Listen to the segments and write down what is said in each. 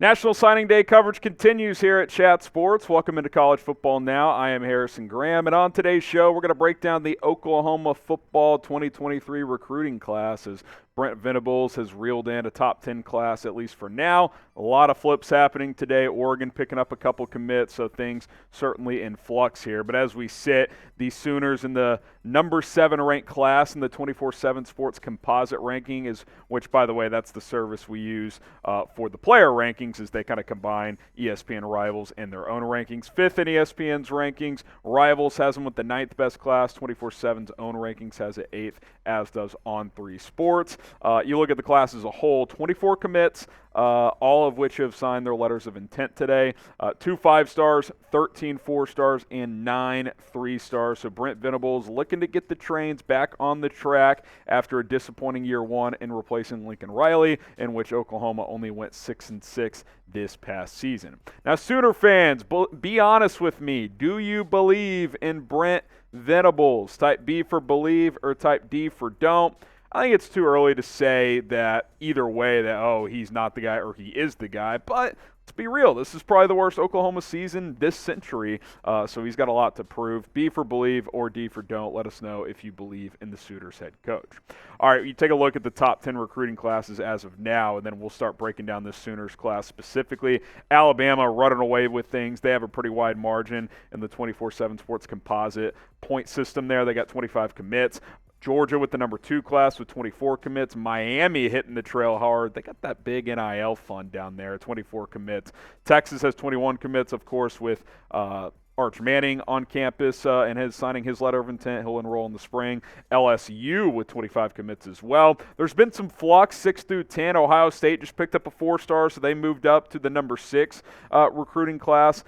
National Signing Day coverage continues here at Chat Sports. Welcome into College Football Now. I am Harrison Graham, and on today's show, we're going to break down the Oklahoma football 2023 recruiting class as Brent Venables has reeled in a top 10 class, at least for now. A lot of flips happening today. Oregon picking up a couple commits, so things certainly in flux here. But as we sit, the Sooners in the number 7 ranked class in the 24/7 Sports Composite Ranking, is which, by the way, that's the service we use for the player rankings, as they kind of combine ESPN Rivals and their own rankings. 5th in ESPN's rankings. Rivals has them with the 9th best class. 24/7's own rankings has it 8th, as does On3 Sports. You look at the class as a whole, 24 commits, all of which have signed their letters of intent today. 2 5-stars, 13 4-stars, and 9 3-stars. So Brent Venables looking to get the trains back on the track after a disappointing year one in replacing Lincoln Riley, in which Oklahoma only went 6-6 this past season. Now, Sooner fans, be honest with me. Do you believe in Brent Venables? Type B for believe or type D for don't. I think it's too early to say that either way that, oh, he's not the guy or he is the guy. But let's be real. This is probably the worst Oklahoma season this century, so he's got a lot to prove. B for believe or D for don't. Let us know if you believe in the Sooners head coach. All right, you take a look at the top 10 recruiting classes as of now, and then we'll start breaking down this Sooners class specifically. Alabama running away with things. They have a pretty wide margin in the 24/7 Sports Composite point system there. They got 25 commits. Georgia with the number 2 class with 24 commits. Miami hitting the trail hard. They got that big NIL fund down there, 24 commits. Texas has 21 commits, of course, with Arch Manning on campus and is signing his letter of intent. He'll enroll in the spring. LSU with 25 commits as well. There's been some flux, 6 through 10. Ohio State just picked up a 4-star, so they moved up to the number 6 recruiting class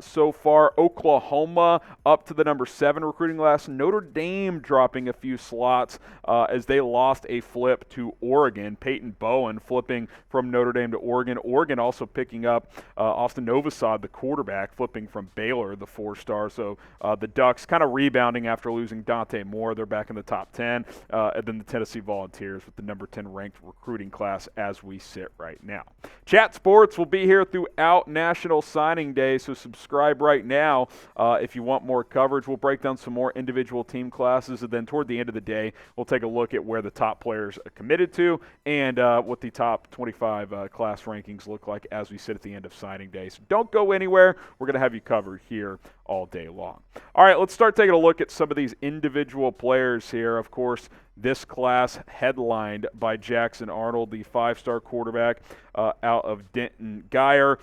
so far. Oklahoma up to the number 7 recruiting class. Notre Dame dropping a few slots as they lost a flip to Oregon. Peyton Bowen flipping from Notre Dame to Oregon. Oregon also picking up Austin Novosad, the quarterback, flipping from Baylor, the 4-star. So the Ducks kind of rebounding after losing Dante Moore. They're back in the top 10. And then the Tennessee Volunteers with the number 10 ranked recruiting class as we sit right now. Chat Sports will be here throughout National Signing Day, so subscribe right now if you want more coverage. We'll break down some more individual team classes, and then toward the end of the day, we'll take a look at where the top players are committed to and what the top 25 class rankings look like as we sit at the end of signing day. So don't go anywhere. We're going to have you covered here all day long. All right, let's start taking a look at some of these individual players here. Of course, this class headlined by Jackson Arnold, the 5-star quarterback out of Denton Guyer.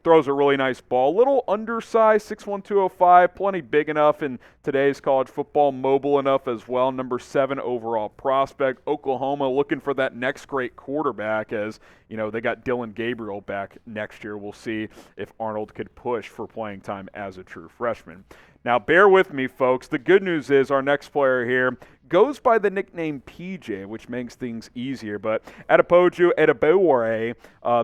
Throws a really nice ball. Little undersized, 6'1", 205, plenty big enough in today's college football, mobile enough as well. Number 7 overall prospect. Oklahoma looking for that next great quarterback, as you know, they got Dylan Gabriel back next year. We'll see if Arnold could push for playing time as a true freshman. Now, bear with me, folks. The good news is our next player here goes by the nickname PJ, which makes things easier. But Adepoju Adebawore,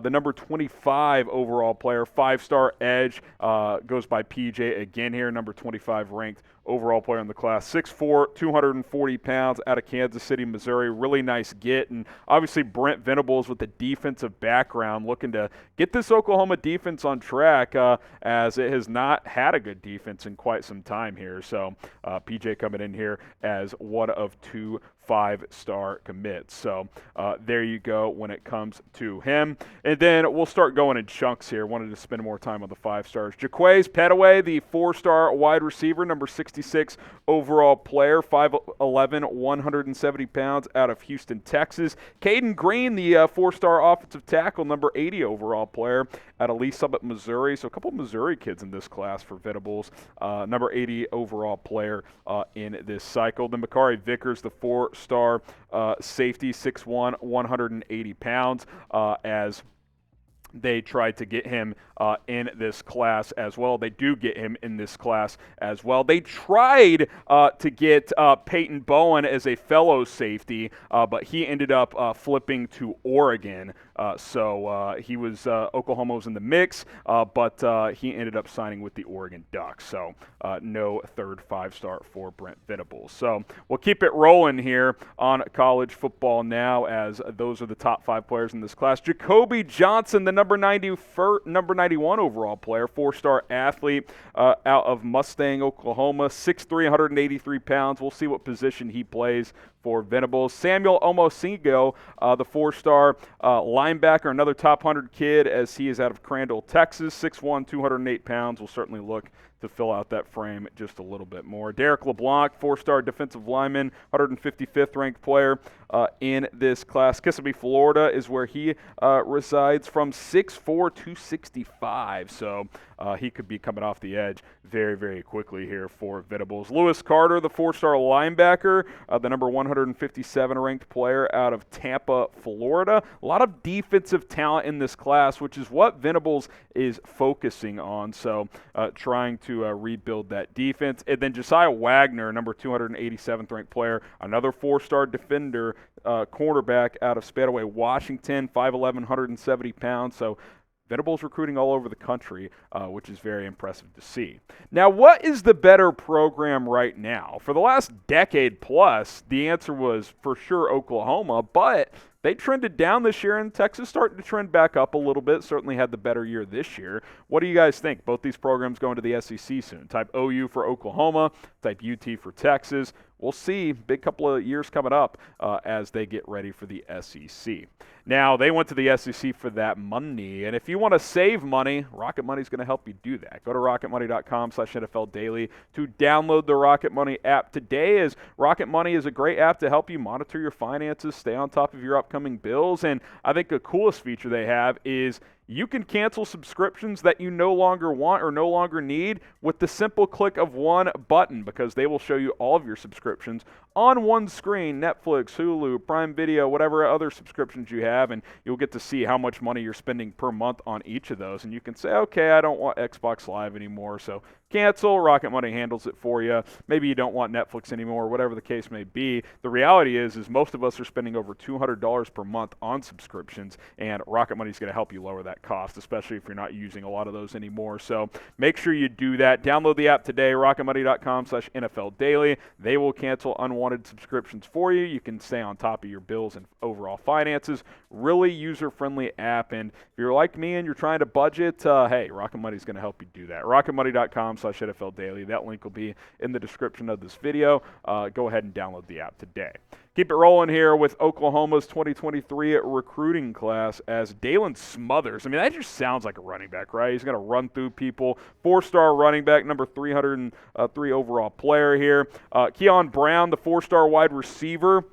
the number 25 overall player, 5-star edge, goes by PJ again here, number 25 ranked overall player in the class. 6'4", 240 pounds, out of Kansas City, Missouri. Really nice get. And obviously Brent Venables with the defensive background looking to get this Oklahoma defense on track as it has not had a good defense in quite some time here. So PJ coming in here as one of 2 5-star commits. So there you go when it comes to him. And then we'll start going in chunks here. Wanted to spend more time on the 5-stars. Jaquaize Pettaway, the 4-star wide receiver, number 66 overall player, 5'11", 170 pounds, out of Houston, Texas. Cayden Green, the 4-star offensive tackle, number 80 overall player, out of Lee Summit, Missouri. So a couple of Missouri kids in this class for Venables. Number 80 overall player in this cycle. Then Makari Vickers, the 4-star safety, 6'1", 180 pounds, as they tried to get him in this class as well. They do get him in this class as well. They tried to get Peyton Bowen as a fellow safety, but he ended up flipping to Oregon He was Oklahoma was in the mix, but he ended up signing with the Oregon Ducks. So no third 5-star for Brent Venables. So we'll keep it rolling here on college football now, as those are the top 5 players in this class. Jacobe Johnson, the number 91 overall player, 4-star athlete out of Mustang, Oklahoma, 6'3", 183 pounds. We'll see what position he plays for Venables. Samuel Omosigho, the 4-star linebacker, another top 100 kid, as he is out of Crandall, Texas, 6'1", 208 pounds. Will certainly look to fill out that frame just a little bit more. Derrick LeBlanc, 4-star defensive lineman, 155th ranked player in this class. Kissimmee, Florida is where he resides, from 6'4", 265. So he could be coming off the edge very, very quickly here for Venables. Lewis Carter, the 4-star linebacker, the number 157 ranked player out of Tampa, Florida. A lot of defensive talent in this class, which is what Venables is focusing on. So trying to rebuild that defense. And then Jasiah Wagoner, number 287th ranked player, another 4-star defender, cornerback out of Pettaway, Washington, 5'11", 170 pounds. So Venables recruiting all over the country, which is very impressive to see. Now, what is the better program right now? For the last decade plus, the answer was for sure Oklahoma, but they trended down this year, and Texas starting to trend back up a little bit. Certainly had the better year this year. What do you guys think? Both these programs going to the SEC soon. Type OU for Oklahoma, type UT for Texas. We'll see. Big couple of years coming up as they get ready for the SEC. Now, they went to the SEC for that money, and if you want to save money, Rocket Money is going to help you do that. Go to rocketmoney.com/NFL Daily to download the Rocket Money app today, as Rocket Money is a great app to help you monitor your finances, stay on top of your upcoming bills, and I think the coolest feature they have is you can cancel subscriptions that you no longer want or no longer need with the simple click of one button, because they will show you all of your subscriptions on one screen: Netflix, Hulu, Prime Video, whatever other subscriptions you have, and you'll get to see how much money you're spending per month on each of those. And you can say, okay, I don't want Xbox Live anymore, so cancel. Rocket Money handles it for you. Maybe you don't want Netflix anymore, whatever the case may be. The reality is most of us are spending over $200 per month on subscriptions, and Rocket Money is going to help you lower that cost, especially if you're not using a lot of those anymore. So make sure you do that. Download the app today, rocketmoney.com/NFL Daily. They will cancel unwanted subscriptions for you. You can stay on top of your bills and overall finances. Really user-friendly app, and if you're like me and you're trying to budget, hey, Rocket Money is going to help you do that. rocketmoney.com/NFL Daily. That link will be in the description of this video. Go ahead and download the app today. Keep it rolling here with Oklahoma's 2023 recruiting class, as Daylan Smothers. I mean, that just sounds like a running back, right? He's going to run through people. 4-star running back, number 303 overall player here. Keyon Brown, the 4-star wide receiver,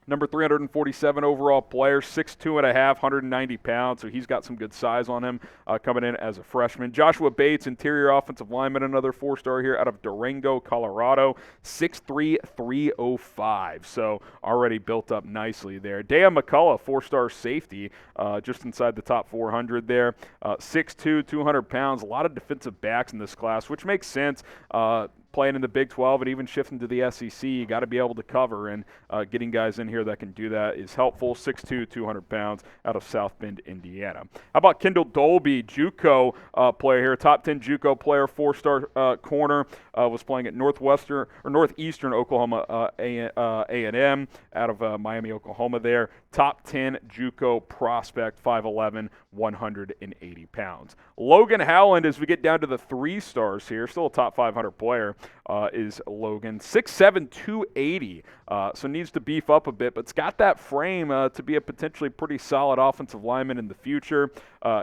number 347 overall player, 6'2.5", 190 pounds, so he's got some good size on him coming in as a freshman. Joshua Bates, interior offensive lineman, another 4-star here out of Durango, Colorado, 6'3", 305, so already built up nicely there. Daeh McCullough, 4-star safety, just inside the top 400 there, 6'2", 200 pounds. A lot of defensive backs in this class, which makes sense. Playing in the Big 12 and even shifting to the SEC, you got to be able to cover, and getting guys in here that can do that is helpful. 6'2", 200 pounds out of South Bend, Indiana. How about Kendall Dolby, JUCO player here, top 10 JUCO player, 4-star corner, was playing at Northeastern Oklahoma A&M out of Miami, Oklahoma there. Top 10 JUCO prospect, 5'11", 180 pounds. Logan Howland, as we get down to the 3-stars here, still a top 500 player, is Logan. 6'7", 280, so needs to beef up a bit, but's got that frame to be a potentially pretty solid offensive lineman in the future.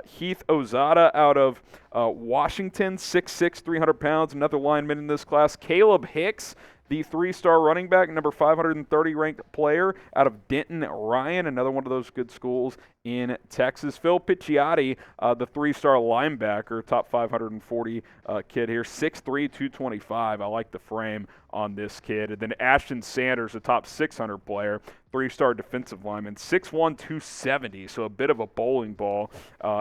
Heath Ozada out of Washington, 6'6", 300 pounds, another lineman in this class. Caleb Hicks, the 3-star running back, number 530 ranked player out of Denton, Ryan, another one of those good schools in Texas. Phil Picciotti, the 3-star linebacker, top 540 kid here, 6'3", 225. I like the frame on this kid. And then Ashton Sanders, a top 600 player, 3-star defensive lineman, 6'1", 270, so a bit of a bowling ball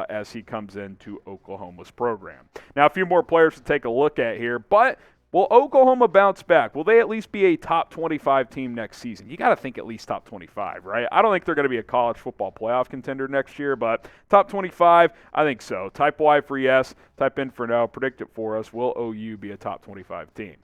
as he comes into Oklahoma's program. Now, a few more players to take a look at here, but Will Oklahoma bounce back? Will they at least be a top 25 team next season? You got to think at least top 25, right? I don't think they're going to be a college football playoff contender next year, but top 25, I think so. Type Y for yes, type in for no. Predict it for us. Will OU be a top 25 team?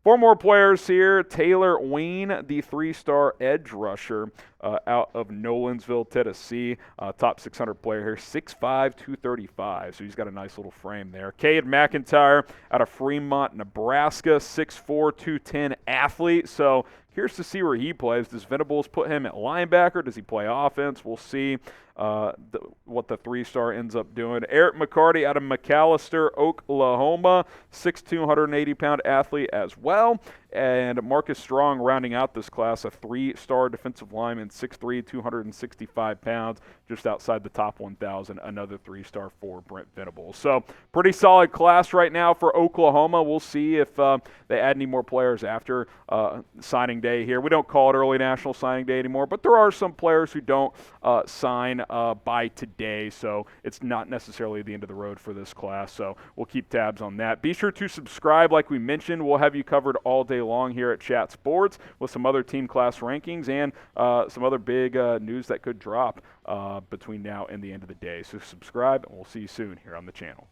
4 more players here. Taylor Wayne, the 3-star edge rusher out of Nolensville, Tennessee. Top 600 player here, 6'5", 235. So he's got a nice little frame there. Cade McIntyre out of Fremont, Nebraska, 6'4", 210 athlete. So here's to see where he plays. Does Venables put him at linebacker? Does he play offense? We'll see what the 3-star ends up doing. Eric McCarty out of McAllister, Oklahoma, 6'2", 180-pound athlete as well. And Marcus Strong rounding out this class, a 3-star defensive lineman, 6'3", 265 pounds, just outside the top 1,000, another 3-star for Brent Venables. So pretty solid class right now for Oklahoma. We'll see if they add any more players after signing day here. We don't call it early National Signing Day anymore, but there are some players who don't sign by today, so it's not necessarily the end of the road for this class. So we'll keep tabs on that. Be sure to subscribe. Like we mentioned, we'll have you covered all day long here at Chat Sports with some other team class rankings and some other big news that could drop between now and the end of the day. So subscribe, and we'll see you soon here on the channel.